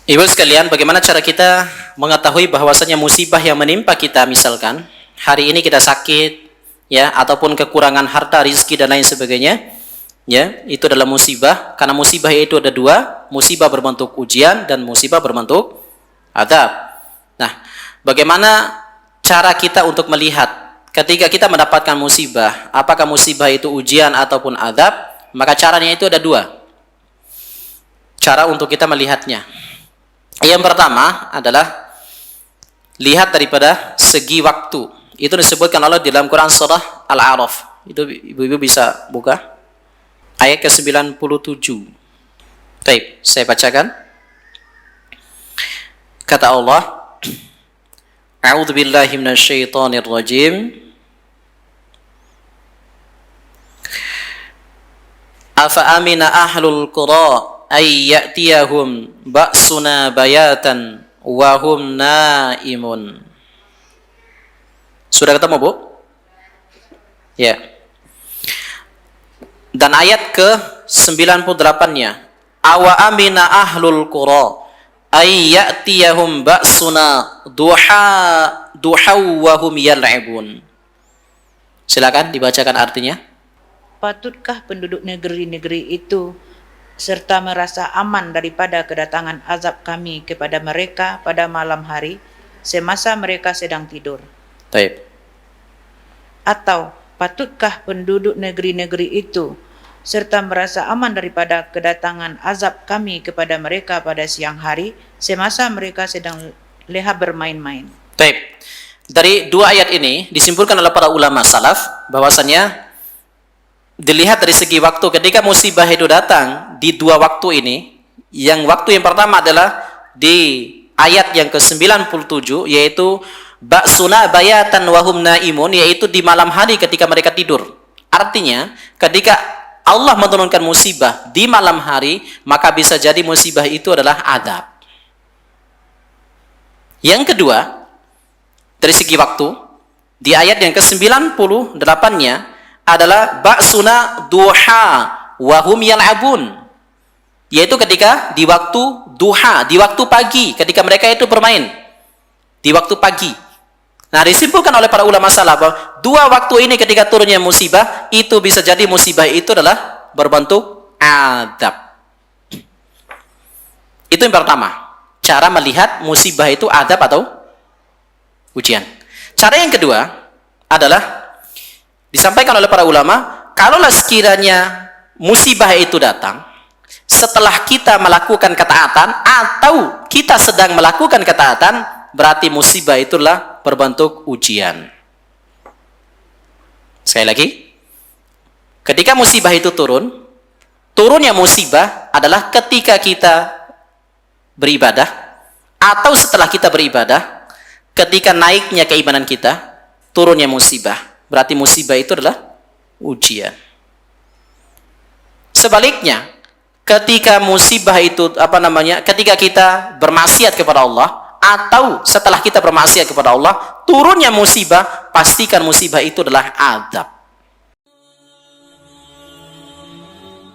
Ibu sekalian, bagaimana cara kita mengetahui bahwasanya musibah yang menimpa kita, misalkan hari ini kita sakit, ya, ataupun kekurangan harta, rizki dan lain sebagainya, ya, itu adalah musibah. Karena musibah itu ada dua, musibah berbentuk ujian dan musibah berbentuk azab. Nah, bagaimana cara kita untuk melihat ketika kita mendapatkan musibah, apakah musibah itu ujian ataupun azab? Maka caranya itu ada dua. Cara untuk kita melihatnya. Yang pertama adalah lihat daripada segi waktu. Itu disebutkan Allah di dalam Quran surah Al-A'raf. Itu ibu-ibu bisa buka ayat ke-97. Baik, saya bacakan. Kata Allah, A'udzu billahi minasyaitonir rajim. Afa amina ahlul qura ay ya'tiyahum ba'suna bayatan wa hum naimun. Sudah ketemu, Bu? Ya. Dan ayat ke-98-nya, awa amina ahlul qura ay ya'tiyahum ba'suna duha wa hum yal'ibun. Silakan dibacakan artinya. Patutkah penduduk negeri-negeri itu serta merasa aman daripada kedatangan azab kami kepada mereka pada malam hari semasa mereka sedang tidur? Baik. Atau patutkah penduduk negeri-negeri itu serta merasa aman daripada kedatangan azab kami kepada mereka pada siang hari semasa mereka sedang leha bermain-main? Baik. Dari dua ayat ini disimpulkan oleh para ulama salaf bahwasanya dilihat dari segi waktu, ketika musibah itu datang di dua waktu ini, yang waktu yang pertama adalah di ayat yang ke-97, yaitu ba'suna bayatan wahum naimun, yaitu di malam hari ketika mereka tidur. Artinya, ketika Allah menurunkan musibah di malam hari, maka bisa jadi musibah itu adalah azab. Yang kedua, dari segi waktu, di ayat yang ke-98-nya adalah ba'suna duha wa hum yal'abun, yaitu ketika di waktu duha, di waktu pagi, ketika mereka itu bermain di waktu pagi. Nah, disimpulkan oleh para ulama salaf bahwa dua waktu ini ketika turunnya musibah itu bisa jadi musibah itu adalah berbentuk azab. Itu yang pertama, cara melihat musibah itu azab atau ujian. Cara yang kedua adalah disampaikan oleh para ulama, kalaulah sekiranya musibah itu datang setelah kita melakukan ketaatan atau kita sedang melakukan ketaatan, berarti musibah itulah berbentuk ujian. Sekali lagi, ketika musibah itu turunnya musibah adalah ketika kita beribadah atau setelah kita beribadah, ketika naiknya keimanan kita, turunnya musibah. Berarti musibah itu adalah ujian. Sebaliknya, ketika musibah itu ketika kita bermaksiat kepada Allah atau setelah kita bermaksiat kepada Allah, turunnya musibah, pastikan musibah itu adalah azab.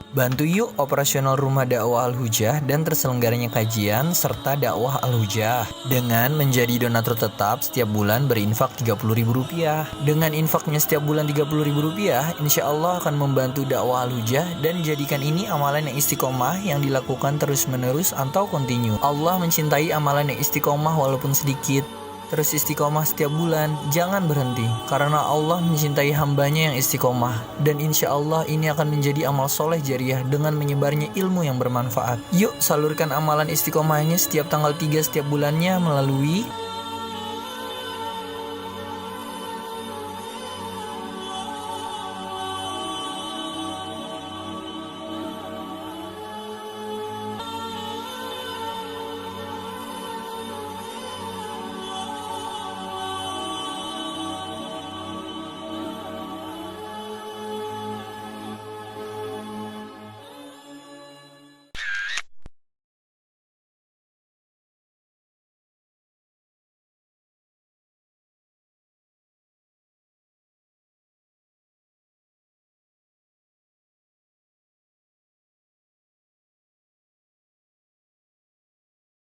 Bantu yuk operasional Rumah Dakwah Al-Hujah dan terselenggaranya kajian serta dakwah Al-Hujah dengan menjadi donatur tetap setiap bulan berinfak Rp30.000. Dengan infaknya setiap bulan Rp30.000, insya Allah akan membantu dakwah Al-Hujah dan jadikan ini amalan yang istiqomah yang dilakukan terus-menerus atau kontinu. Allah mencintai amalan yang istiqomah walaupun sedikit. Terus istiqomah setiap bulan, jangan berhenti, karena Allah mencintai hambanya yang istiqomah. Dan insya Allah ini akan menjadi amal soleh jariah dengan menyebarnya ilmu yang bermanfaat. Yuk salurkan amalan istiqomahnya setiap tanggal 3 setiap bulannya melalui